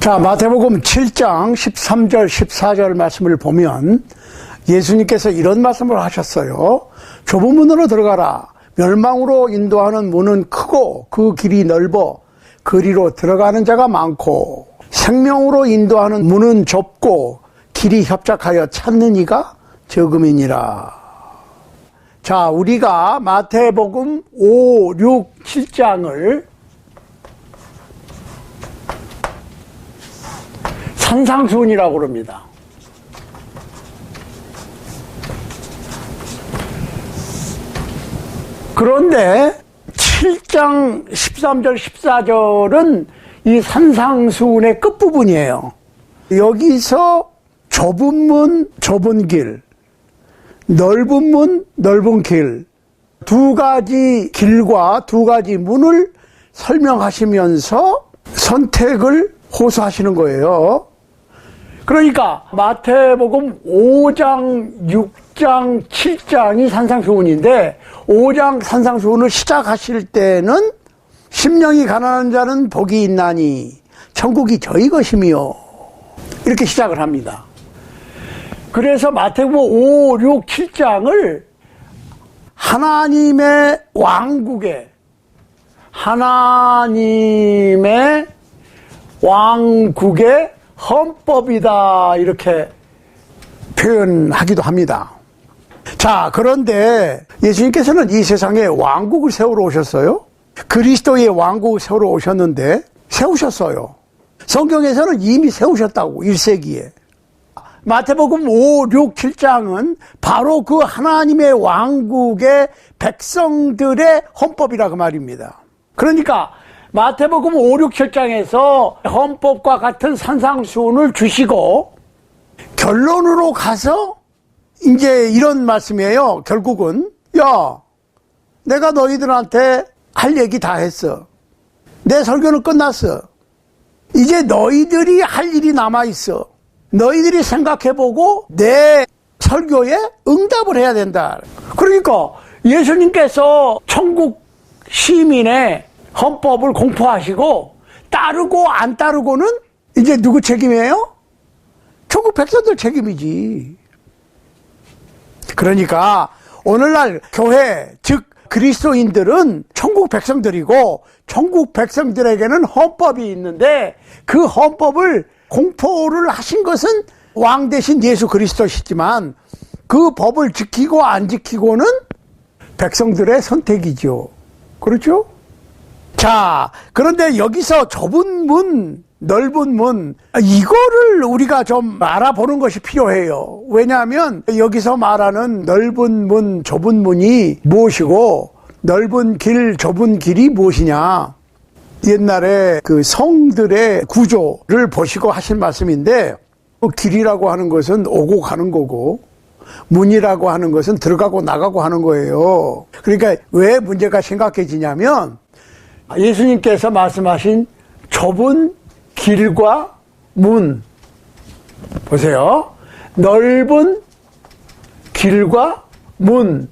자, 마태복음 7장 13절 14절 말씀을 보면 예수님께서 이런 말씀을 하셨어요. 좁은 문으로 들어가라. 멸망으로 인도하는 문은 크고 그 길이 넓어 그리로 들어가는 자가 많고, 생명으로 인도하는 문은 좁고 길이 협착하여 찾는 이가 적음이니라. 자, 우리가 마태복음 5, 6, 7장을 산상수훈이라고 그럽니다. 그런데 7장 13절 14절은 이 산상수훈의 끝부분이에요. 여기서 좁은 문, 좁은 길, 넓은 문, 넓은 길, 두 가지 길과 두 가지 문을 설명하시면서 선택을 호소하시는 거예요. 그러니까 마태복음 5장, 6장, 7장이 산상수훈인데 5장 산상수훈을 시작하실 때는 심령이 가난한 자는 복이 있나니 천국이 저희 것이며 이렇게 시작을 합니다. 그래서 마태복음 5, 6, 7장을 하나님의 왕국의 헌법이다 이렇게 표현하기도 합니다. 자, 그런데 예수님께서는 이 세상에 왕국을 세우러 오셨어요. 그리스도의 왕국을 세우러 오셨는데 세우셨어요. 성경에서는 이미 세우셨다고 1세기에. 마태복음 5, 6, 7장은 바로 그 하나님의 왕국의 백성들의 헌법이라고 말입니다. 그러니까 마태복음 5, 6, 7장에서 헌법과 같은 산상수훈을 주시고 결론으로 가서 이제 이런 말씀이에요. 결국은 야, 내가 너희들한테 할 얘기 다 했어. 내 설교는 끝났어. 이제 너희들이 할 일이 남아있어. 너희들이 생각해보고 내 설교에 응답을 해야 된다. 그러니까 예수님께서 천국 시민의 헌법을 공포하시고 따르고 안 따르고는 이제 누구 책임이에요? 천국 백성들 책임이지. 그러니까 오늘날 교회, 즉 그리스도인들은 천국 백성들이고 천국 백성들에게는 헌법이 있는데 그 헌법을 공포를 하신 것은 왕 대신 예수 그리스도시지만 그 법을 지키고 안 지키고는 백성들의 선택이죠. 그렇죠? 자, 그런데 여기서 좁은 문, 넓은 문, 이거를 우리가 좀 알아보는 것이 필요해요. 왜냐하면 여기서 말하는 넓은 문, 좁은 문이 무엇이고 넓은 길, 좁은 길이 무엇이냐. 옛날에 그 성들의 구조를 보시고 하신 말씀인데, 길이라고 하는 것은 오고 가는 거고 문이라고 하는 것은 들어가고 나가고 하는 거예요. 그러니까 왜 문제가 심각해지냐면 예수님께서 말씀하신 좁은 길과 문, 보세요. 넓은 길과 문.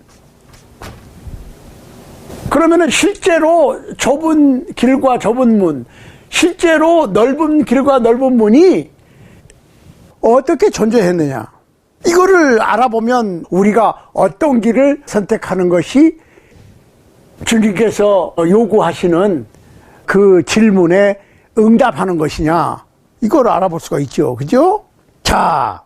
그러면은 실제로 좁은 길과 좁은 문, 실제로 넓은 길과 넓은 문이 어떻게 존재했느냐. 이거를 알아보면 우리가 어떤 길을 선택하는 것이 주님께서 요구하시는 그 질문에 응답하는 것이냐, 이걸 알아볼 수가 있죠. 그죠? 자,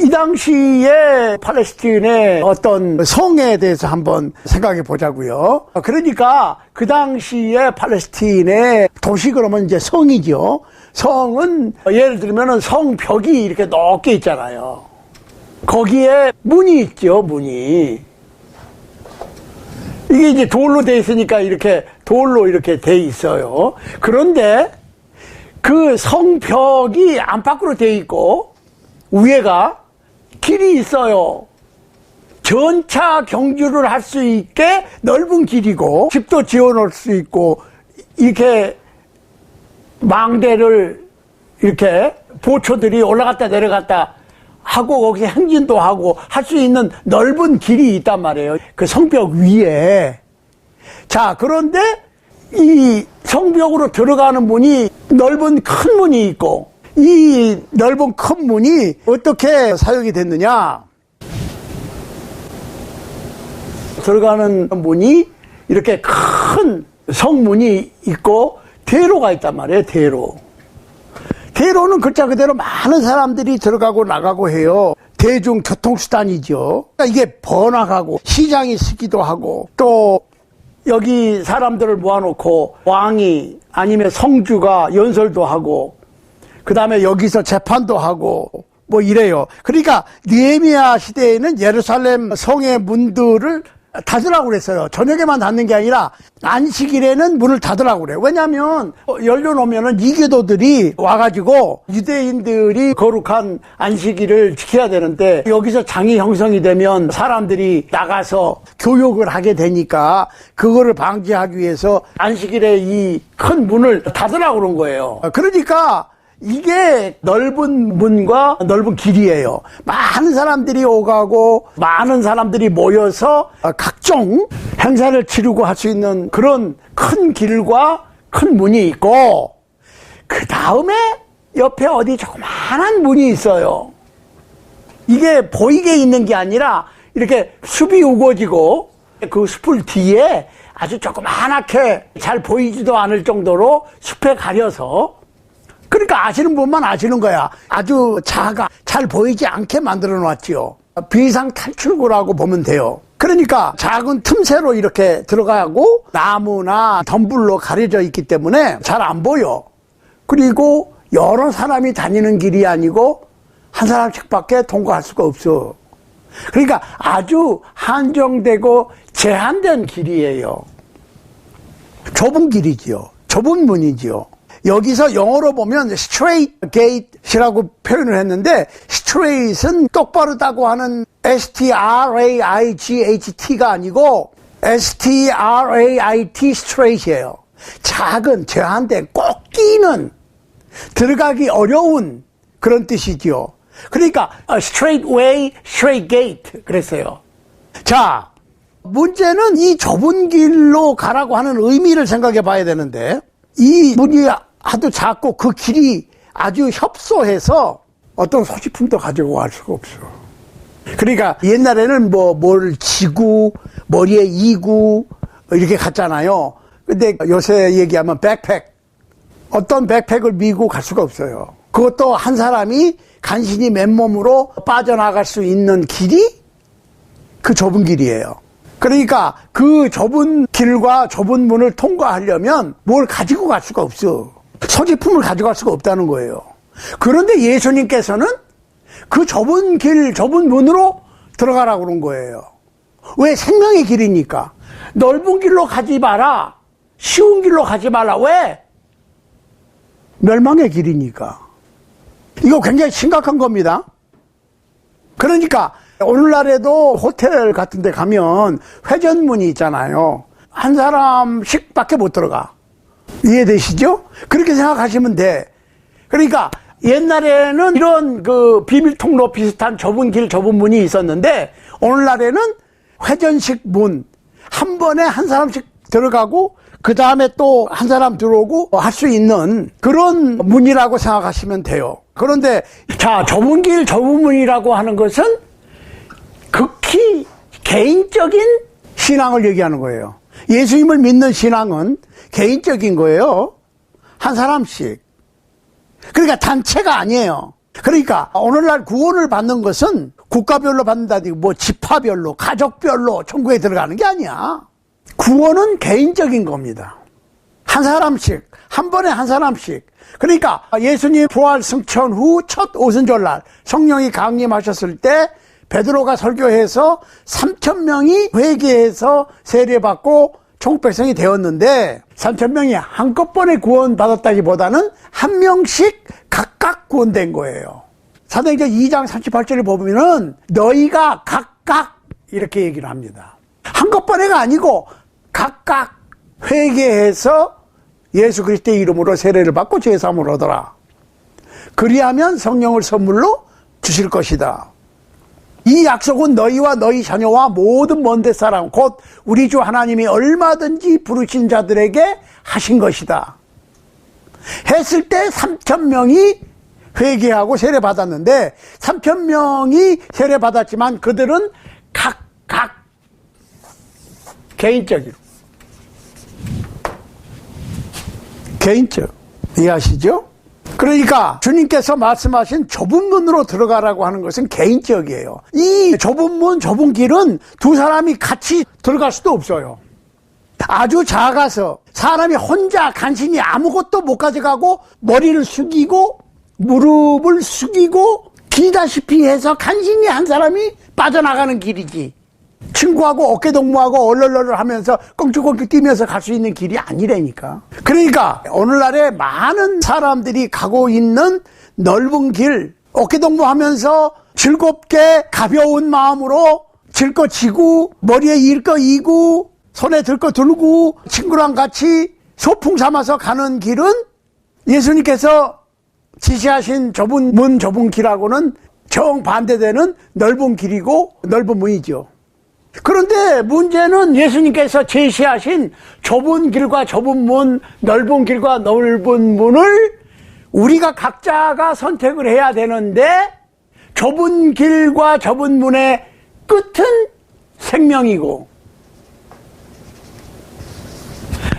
이 당시에 팔레스틴의 어떤 성에 대해서 한번 생각해 보자고요. 그러니까 그 당시에 팔레스틴의 도시 그러면 이제 성이죠. 성은 예를 들면 성벽이 이렇게 높게 있잖아요. 거기에 문이 있죠, 문이. 이게 이제 돌로 돼 있으니까 이렇게 돌로 이렇게 돼 있어요. 그런데 그 성벽이 안팎으로 돼 있고 위에가 길이 있어요. 전차 경주를 할 수 있게 넓은 길이고 집도 지어놓을 수 있고 이렇게 망대를 이렇게 보초들이 올라갔다 내려갔다 하고 거기서 행진도 하고 할 수 있는 넓은 길이 있단 말이에요. 그 성벽 위에. 자, 그런데 이 성벽으로 들어가는 문이 넓은 큰 문이 있고, 이 넓은 큰 문이 어떻게 사용이 됐느냐? 들어가는 문이 이렇게 큰 성문이 있고 대로가 있단 말이에요. 대로는 글자 그대로 많은 사람들이 들어가고 나가고 해요. 대중교통수단이죠. 그러니까 이게 번화가고 시장이 쓰기도 하고, 또 여기 사람들을 모아놓고 왕이 아니면 성주가 연설도 하고, 그 다음에 여기서 재판도 하고 뭐 이래요. 그러니까 느헤미야 시대에는 예루살렘 성의 문들을 닫으라고 그랬어요. 저녁에만 닫는 게 아니라 안식일에는 문을 닫으라고 그래요. 왜냐하면 열려놓으면 이교도들이 와가지고 유대인들이 거룩한 안식일을 지켜야 되는데, 여기서 장이 형성이 되면 사람들이 나가서 교육을 하게 되니까 그거를 방지하기 위해서 안식일에 이 큰 문을 닫으라고 그런 거예요. 그러니까 이게 넓은 문과 넓은 길이에요. 많은 사람들이 오가고 많은 사람들이 모여서 각종 행사를 치르고 할 수 있는 그런 큰 길과 큰 문이 있고, 그 다음에 옆에 어디 조그마한 문이 있어요. 이게 보이게 있는 게 아니라 이렇게 숲이 우거지고 그 숲을 뒤에 아주 조그마하게 잘 보이지도 않을 정도로 숲에 가려서, 그러니까 아시는 분만 아시는 거야. 아주 작아, 잘 보이지 않게 만들어 놨지요. 비상 탈출구라고 보면 돼요. 그러니까 작은 틈새로 이렇게 들어가고 나무나 덤불로 가려져 있기 때문에 잘 안 보여. 그리고 여러 사람이 다니는 길이 아니고 한 사람씩밖에 통과할 수가 없어. 그러니까 아주 한정되고 제한된 길이에요. 좁은 길이지요. 좁은 문이지요. 여기서 영어로 보면 straight gate이라고 표현을 했는데, straight은 똑바르다고 하는 straight가 아니고 strait straight이에요. 작은, 제한된, 꼭 끼는, 들어가기 어려운 그런 뜻이지요. 그러니까 straight way, straight gate 그랬어요. 자, 문제는 이 좁은 길로 가라고 하는 의미를 생각해 봐야 되는데, 이 문이 아주 작고 그 길이 아주 협소해서 어떤 소지품도 가지고 갈 수가 없어. 그러니까 옛날에는 뭘 지고 머리에 이고 이렇게 갔잖아요. 근데 요새 얘기하면 백팩, 어떤 백팩을 미고 갈 수가 없어요. 그것도 한 사람이 간신히 맨몸으로 빠져나갈 수 있는 길이 그 좁은 길이에요. 그러니까 그 좁은 길과 좁은 문을 통과하려면 뭘 가지고 갈 수가 없어. 소지품을 가져갈 수가 없다는 거예요. 그런데 예수님께서는 그 좁은 길, 좁은 문으로 들어가라고 그런 거예요. 왜? 생명의 길이니까. 넓은 길로 가지 마라. 쉬운 길로 가지 마라. 왜? 멸망의 길이니까. 이거 굉장히 심각한 겁니다. 그러니까 오늘날에도 호텔 같은 데 가면 회전문이 있잖아요. 한 사람씩 밖에 못 들어가. 이해되시죠? 그렇게 생각하시면 돼. 그러니까 옛날에는 이런 그 비밀통로 비슷한 좁은 길, 좁은 문이 있었는데, 오늘날에는 회전식 문, 한 번에 한 사람씩 들어가고 그 다음에 또 한 사람 들어오고 할 수 있는 그런 문이라고 생각하시면 돼요. 그런데 자, 좁은 길, 좁은 문이라고 하는 것은 극히 개인적인 신앙을 얘기하는 거예요. 예수님을 믿는 신앙은 개인적인 거예요. 한 사람씩. 그러니까 단체가 아니에요. 그러니까 오늘날 구원을 받는 것은 국가별로 받는다든지 뭐 지파별로, 가족별로 천국에 들어가는 게 아니야. 구원은 개인적인 겁니다. 한 사람씩, 한 번에 한 사람씩. 그러니까 예수님 부활 승천 후 첫 오순절날 성령이 강림하셨을 때 베드로가 설교해서 3,000명이 회개해서 세례받고 천국 백성이 되었는데, 3,000명이 한꺼번에 구원받았다기보다는 한 명씩 각각 구원된 거예요. 사도행전 2장 38절을 보면은 너희가 각각 이렇게 얘기를 합니다. 한꺼번에가 아니고 각각 회개해서 예수 그리스도의 이름으로 세례를 받고 죄 사함을 얻어라. 그리하면 성령을 선물로 주실 것이다. 이 약속은 너희와 너희 자녀와 모든 먼데 사람 곧 우리 주 하나님이 얼마든지 부르신 자들에게 하신 것이다 했을 때 3,000명이 회개하고 세례받았는데 3,000명이 세례받았지만 그들은 각각 개인적 이해하시죠? 그러니까 주님께서 말씀하신 좁은 문으로 들어가라고 하는 것은 개인적이에요. 이 좁은 문, 좁은 길은 두 사람이 같이 들어갈 수도 없어요. 아주 작아서 사람이 혼자 간신히 아무것도 못 가져가고 머리를 숙이고 무릎을 숙이고 기다시피 해서 간신히 한 사람이 빠져나가는 길이지, 친구하고 어깨동무하고 얼얼얼 하면서 껑충껑충 뛰면서 갈 수 있는 길이 아니라니까. 그러니까 오늘날에 많은 사람들이 가고 있는 넓은 길, 어깨동무하면서 즐겁게 가벼운 마음으로 질 거 지고 머리에 일 거 이고 손에 들 거 들고 친구랑 같이 소풍 삼아서 가는 길은 예수님께서 지시하신 좁은 문, 좁은 길하고는 정반대되는 넓은 길이고 넓은 문이죠. 그런데 문제는 예수님께서 제시하신 좁은 길과 좁은 문, 넓은 길과 넓은 문을 우리가 각자가 선택을 해야 되는데, 좁은 길과 좁은 문의 끝은 생명이고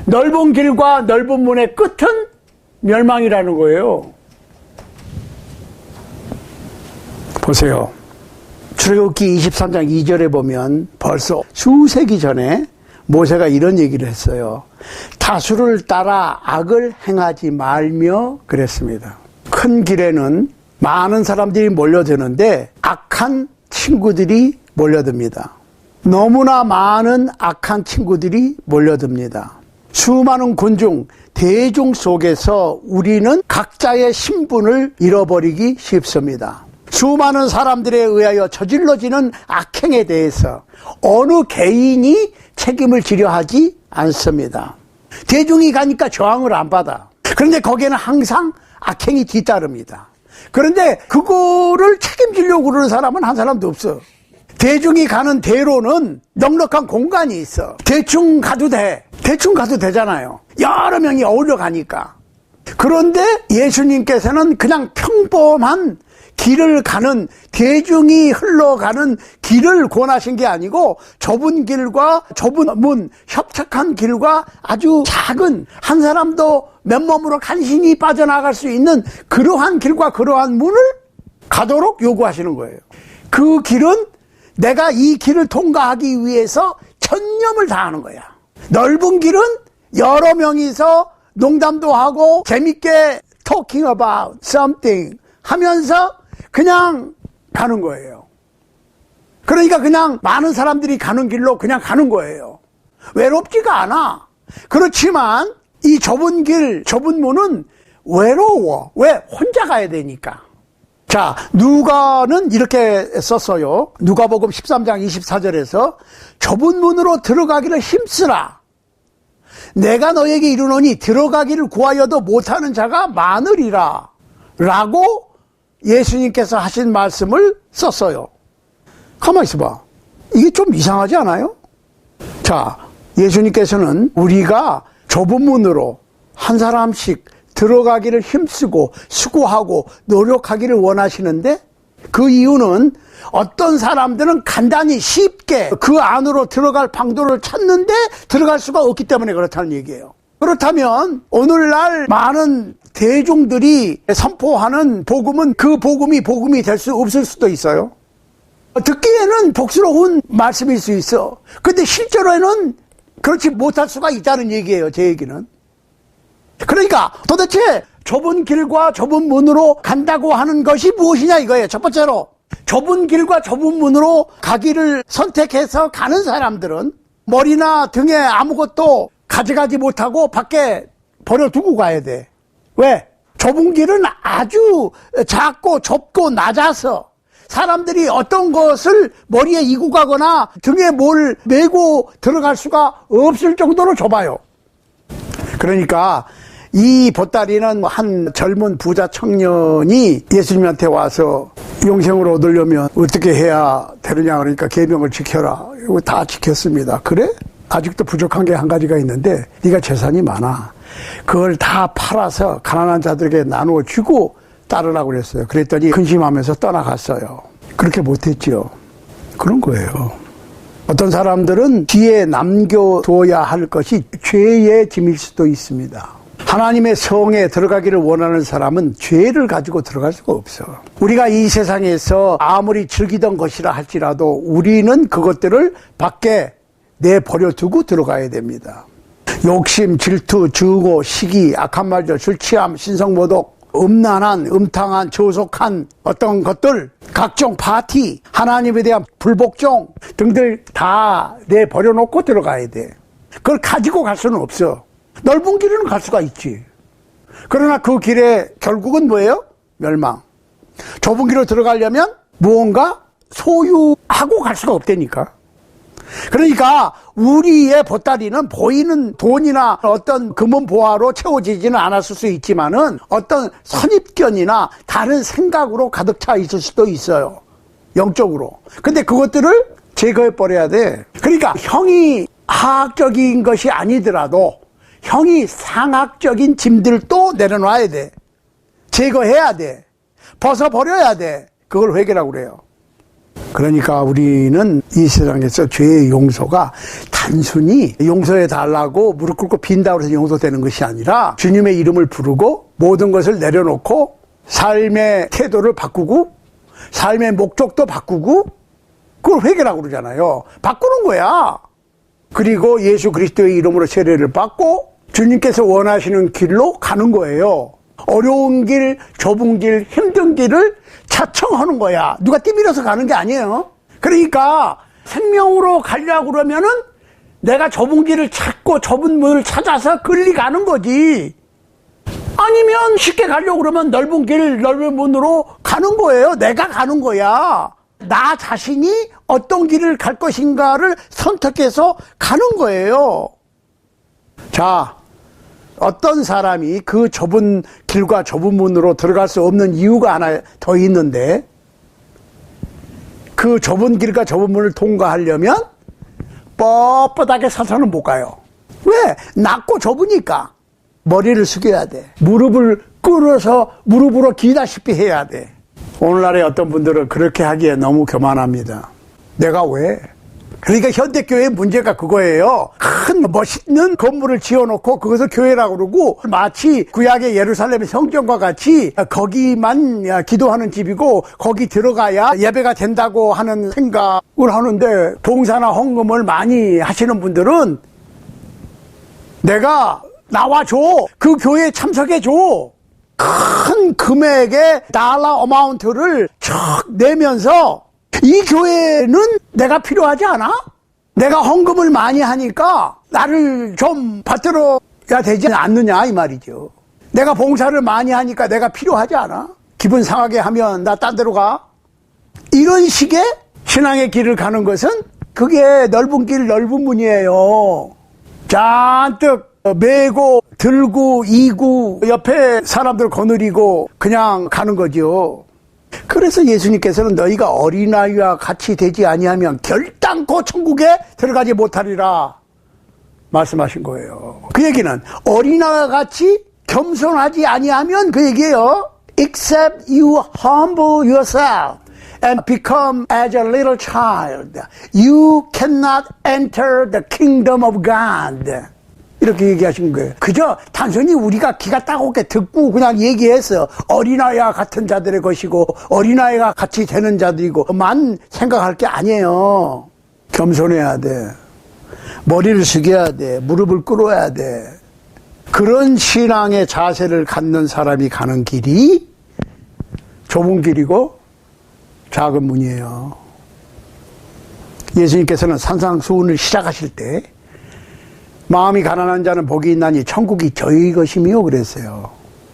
넓은 길과 넓은 문의 끝은 멸망이라는 거예요. 보세요. 출애굽기 23장 2절에 보면 벌써 수세기 전에 모세가 이런 얘기를 했어요. 다수를 따라 악을 행하지 말며 그랬습니다. 큰 길에는 많은 사람들이 몰려드는데 악한 친구들이 몰려듭니다. 너무나 많은 악한 친구들이 몰려듭니다. 수많은 군중, 대중 속에서 우리는 각자의 신분을 잃어버리기 쉽습니다. 수많은 사람들에 의하여 저질러지는 악행에 대해서 어느 개인이 책임을 지려 하지 않습니다. 대중이 가니까 저항을 안 받아. 그런데 거기에는 항상 악행이 뒤따릅니다. 그런데 그거를 책임지려고 그러는 사람은 한 사람도 없어. 대중이 가는 대로는 넉넉한 공간이 있어. 대충 가도 돼. 대충 가도 되잖아요. 여러 명이 어울려 가니까. 그런데 예수님께서는 그냥 평범한 길을 가는, 대중이 흘러가는 길을 권하신 게 아니고 좁은 길과 좁은 문, 협착한 길과 아주 작은, 한 사람도 맨몸으로 간신히 빠져나갈 수 있는 그러한 길과 그러한 문을 가도록 요구하시는 거예요. 그 길은 내가 이 길을 통과하기 위해서 천념을 다하는 거야. 넓은 길은 여러 명이서 농담도 하고 재밌게 talking about something 하면서 그냥 가는 거예요. 그러니까 그냥 많은 사람들이 가는 길로 그냥 가는 거예요. 외롭지가 않아. 그렇지만 이 좁은 길, 좁은 문은 외로워. 왜? 혼자 가야 되니까. 자, 누가는 이렇게 썼어요. 누가복음 13장 24절에서 좁은 문으로 들어가기를 힘쓰라. 내가 너에게 이르노니 들어가기를 구하여도 못하는 자가 많으리라. 라고 예수님께서 하신 말씀을 썼어요. 가만히 있어봐. 이게 좀 이상하지 않아요? 자, 예수님께서는 우리가 좁은 문으로 한 사람씩 들어가기를 힘쓰고 수고하고 노력하기를 원하시는데, 그 이유는 어떤 사람들은 간단히 쉽게 그 안으로 들어갈 방도를 찾는데 들어갈 수가 없기 때문에 그렇다는 얘기예요. 그렇다면 오늘날 많은 대중들이 선포하는 복음은 그 복음이 될 수 없을 수도 있어요. 듣기에는 복스러운 말씀일 수 있어. 근데 실제로는 그렇지 못할 수가 있다는 얘기예요. 제 얘기는. 그러니까 도대체 좁은 길과 좁은 문으로 간다고 하는 것이 무엇이냐 이거예요. 첫 번째로 좁은 길과 좁은 문으로 가기를 선택해서 가는 사람들은 머리나 등에 아무것도 가져가지 못하고 밖에 버려두고 가야 돼. 왜? 좁은 길은 아주 작고 좁고 낮아서 사람들이 어떤 것을 머리에 이고 가거나 등에 뭘 메고 들어갈 수가 없을 정도로 좁아요. 그러니까 이 보따리는 한 젊은 부자 청년이 예수님한테 와서 영생을 얻으려면 어떻게 해야 되느냐 그러니까 계명을 지켜라. 이거 다 지켰습니다. 그래? 아직도 부족한 게 한 가지가 있는데 네가 재산이 많아. 그걸 다 팔아서 가난한 자들에게 나누어 주고 따르라고 그랬어요. 그랬더니 근심하면서 떠나갔어요. 그렇게 못했죠. 그런 거예요. 어떤 사람들은 뒤에 남겨둬야 할 것이 죄의 짐일 수도 있습니다. 하나님의 성에 들어가기를 원하는 사람은 죄를 가지고 들어갈 수가 없어. 우리가 이 세상에서 아무리 즐기던 것이라 할지라도 우리는 그것들을 밖에 내버려 두고 들어가야 됩니다. 욕심, 질투, 증오, 시기, 악한 말들, 술 취함, 신성모독, 음란한, 음탕한, 조속한 어떤 것들, 각종 파티, 하나님에 대한 불복종 등들 다 내버려 놓고 들어가야 돼. 그걸 가지고 갈 수는 없어. 넓은 길은 갈 수가 있지. 그러나 그 길에 결국은 뭐예요? 멸망. 좁은 길로 들어가려면 무언가 소유하고 갈 수가 없다니까. 그러니까 우리의 보따리는 보이는 돈이나 어떤 금은 보화로 채워지지는 않았을 수 있지만은 어떤 선입견이나 다른 생각으로 가득 차 있을 수도 있어요. 영적으로. 근데 그것들을 제거해 버려야 돼. 그러니까 형이 하학적인 것이 아니더라도 형이 상학적인 짐들도 내려놔야 돼. 제거해야 돼. 벗어버려야 돼. 그걸 회개라고 그래요. 그러니까 우리는 이 세상에서 죄의 용서가 단순히 용서해 달라고 무릎 꿇고 빈다고 해서 용서되는 것이 아니라 주님의 이름을 부르고 모든 것을 내려놓고 삶의 태도를 바꾸고 삶의 목적도 바꾸고 그걸 회개라고 그러잖아요. 바꾸는 거야. 그리고 예수 그리스도의 이름으로 세례를 받고 주님께서 원하시는 길로 가는 거예요. 어려운 길, 좁은 길, 힘든 길을 자청하는 거야. 누가 띠밀어서 가는 게 아니에요. 그러니까 생명으로 가려고 그러면은 내가 좁은 길을 찾고 좁은 문을 찾아서 끌리 가는 거지. 아니면 쉽게 가려고 그러면 넓은 길, 넓은 문으로 가는 거예요. 내가 가는 거야. 나 자신이 어떤 길을 갈 것인가를 선택해서 가는 거예요. 자, 어떤 사람이 그 좁은 길과 좁은 문으로 들어갈 수 없는 이유가 하나 더 있는데 그 좁은 길과 좁은 문을 통과하려면 뻣뻣하게 서서는 못 가요. 왜? 낮고 좁으니까. 머리를 숙여야 돼. 무릎을 꿇어서 무릎으로 기다시피 해야 돼. 오늘날의 어떤 분들은 그렇게 하기에 너무 교만합니다. 내가 왜? 그러니까 현대교회의 문제가 그거예요. 큰 멋있는 건물을 지어놓고 그것을 교회라고 그러고 마치 구약의 예루살렘의 성전과 같이 거기만 기도하는 집이고 거기 들어가야 예배가 된다고 하는 생각을 하는데 봉사나 헌금을 많이 하시는 분들은 내가 나와줘. 그 교회에 참석해줘. 큰 금액의 달러 어마운트를 척 내면서 이 교회는 내가 필요하지 않아? 내가 헌금을 많이 하니까 나를 좀 받들어야 되지 않느냐 이 말이죠. 내가 봉사를 많이 하니까 내가 필요하지 않아? 기분 상하게 하면 나 딴 데로 가? 이런 식의 신앙의 길을 가는 것은 그게 넓은 길 넓은 문이에요. 잔뜩 메고 들고 이고 옆에 사람들 거느리고 그냥 가는 거죠. 그래서 예수님께서는 너희가 어린아이와 같이 되지 아니하면 결단코 천국에 들어가지 못하리라 말씀하신 거예요. 그 얘기는 어린아이와 같이 겸손하지 아니하면 그 얘기예요. Except you humble yourself and become as a little child, you cannot enter the kingdom of God. 이렇게 얘기하신 거예요. 그저 단순히 우리가 기가 따갑게 듣고 그냥 얘기해서 어린아이와 같은 자들의 것이고 어린아이가 같이 되는 자들이고만 생각할 게 아니에요. 겸손해야 돼. 머리를 숙여야 돼. 무릎을 꿇어야 돼. 그런 신앙의 자세를 갖는 사람이 가는 길이 좁은 길이고 작은 문이에요. 예수님께서는 산상수훈을 시작하실 때 마음이 가난한 자는 복이 있나니 천국이 저희 것이며 그랬어요.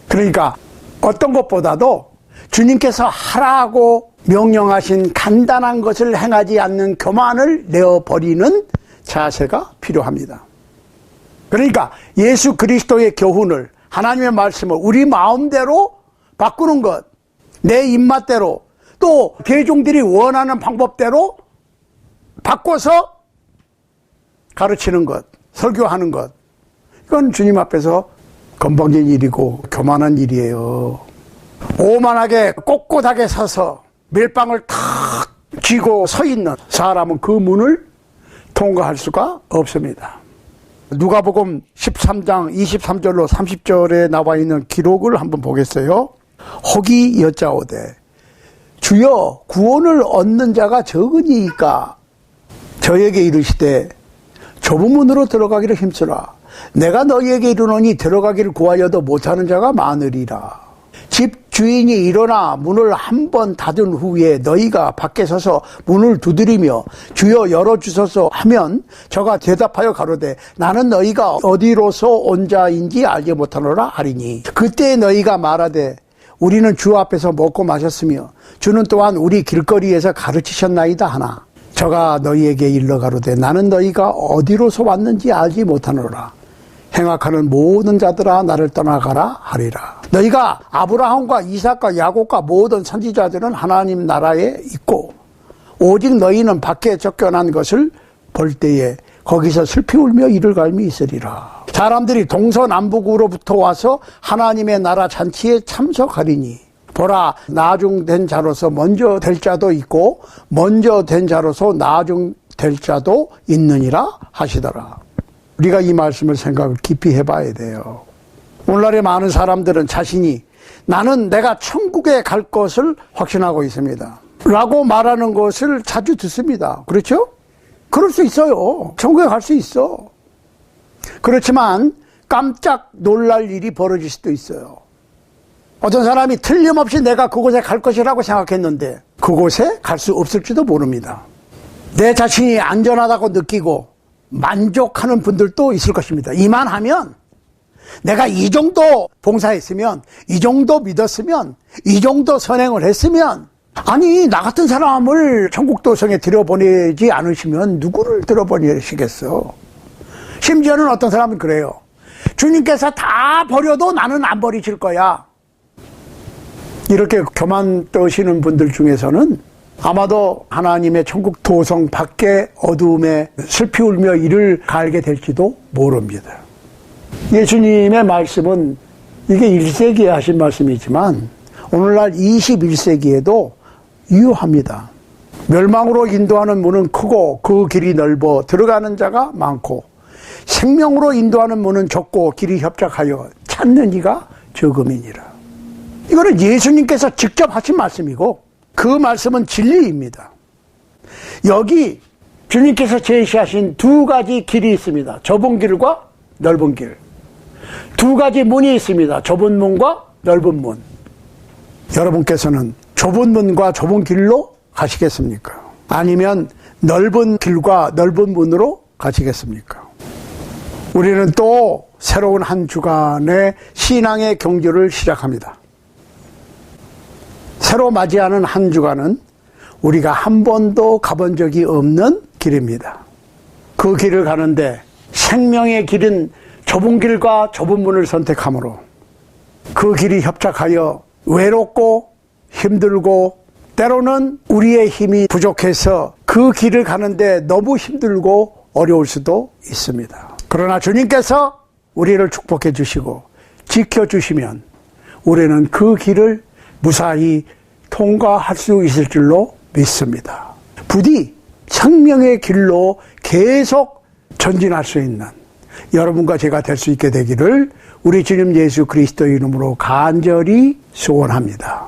그러니까 어떤 것보다도 주님께서 하라고 명령하신 간단한 것을 행하지 않는 교만을 내어버리는 자세가 필요합니다. 그러니까 예수 그리스도의 교훈을 하나님의 말씀을 우리 마음대로 바꾸는 것, 내 입맛대로, 또 대중들이 원하는 방법대로 바꿔서 가르치는 것, 설교하는 것, 이건 주님 앞에서 건방진 일이고 교만한 일이에요. 오만하게 꼿꼿하게 서서 밀방을 탁 쥐고 서 있는 사람은 그 문을 통과할 수가 없습니다. 누가복음 13장 23절로 30절에 나와 있는 기록을 한번 보겠어요. 혹이 여짜오되 주여 구원을 얻는 자가 적으니이까 저에게 이르시되 좁은 문으로 들어가기를 힘쓰라. 내가 너희에게 이르노니 들어가기를 구하여도 못하는 자가 많으리라. 집 주인이 일어나 문을 한 번 닫은 후에 너희가 밖에 서서 문을 두드리며 주여 열어주소서 하면 저가 대답하여 가로되 나는 너희가 어디로서 온 자인지 알지 못하노라 하리니 그때 너희가 말하되 우리는 주 앞에서 먹고 마셨으며 주는 또한 우리 길거리에서 가르치셨나이다 하나 저가 너희에게 일러 가로되 나는 너희가 어디로서 왔는지 알지 못하노라. 행악하는 모든 자들아 나를 떠나가라 하리라. 너희가 아브라함과 이삭과 야곱과 모든 선지자들은 하나님 나라에 있고 오직 너희는 밖에 쫓겨난 것을 볼 때에 거기서 슬피 울며 이를 갈미 있으리라. 사람들이 동서남북으로부터 와서 하나님의 나라 잔치에 참석하리니 보라 나중된 자로서 먼저 될 자도 있고 먼저 된 자로서 나중될 자도 있느니라 하시더라. 우리가 이 말씀을 생각을 깊이 해봐야 돼요. 오늘날의 많은 사람들은 자신이 나는 내가 천국에 갈 것을 확신하고 있습니다 라고 말하는 것을 자주 듣습니다. 그렇죠? 그럴 수 있어요. 천국에 갈 수 있어. 그렇지만 깜짝 놀랄 일이 벌어질 수도 있어요. 어떤 사람이 틀림없이 내가 그곳에 갈 것이라고 생각했는데 그곳에 갈 수 없을지도 모릅니다. 내 자신이 안전하다고 느끼고 만족하는 분들도 있을 것입니다. 이만하면 내가 이 정도 봉사했으면 이 정도 믿었으면 이 정도 선행을 했으면 아니 나 같은 사람을 천국도성에 들여보내지 않으시면 누구를 들여보내시겠어. 심지어는 어떤 사람은 그래요. 주님께서 다 버려도 나는 안 버리실 거야. 이렇게 교만 떠시는 분들 중에서는 아마도 하나님의 천국 도성 밖에 어두움에 슬피 울며 이를 갈게 될지도 모릅니다. 예수님의 말씀은 이게 1세기에 하신 말씀이지만 오늘날 21세기에도 유효합니다. 멸망으로 인도하는 문은 크고 그 길이 넓어 들어가는 자가 많고 생명으로 인도하는 문은 좁고 길이 협착하여 찾는 이가 적음이니라. 이거는 예수님께서 직접 하신 말씀이고 그 말씀은 진리입니다. 여기 주님께서 제시하신 두 가지 길이 있습니다. 좁은 길과 넓은 길. 두 가지 문이 있습니다. 좁은 문과 넓은 문. 여러분께서는 좁은 문과 좁은 길로 가시겠습니까? 아니면 넓은 길과 넓은 문으로 가시겠습니까? 우리는 또 새로운 한 주간의 신앙의 경주를 시작합니다. 새로 맞이하는 한 주간은 우리가 한 번도 가본 적이 없는 길입니다. 그 길을 가는데 생명의 길은 좁은 길과 좁은 문을 선택하므로 그 길이 협착하여 외롭고 힘들고 때로는 우리의 힘이 부족해서 그 길을 가는데 너무 힘들고 어려울 수도 있습니다. 그러나 주님께서 우리를 축복해 주시고 지켜주시면 우리는 그 길을 무사히 통과할 수 있을 줄로 믿습니다. 부디 생명의 길로 계속 전진할 수 있는 여러분과 제가 될 수 있게 되기를 우리 주님 예수 그리스도의 이름으로 간절히 소원합니다.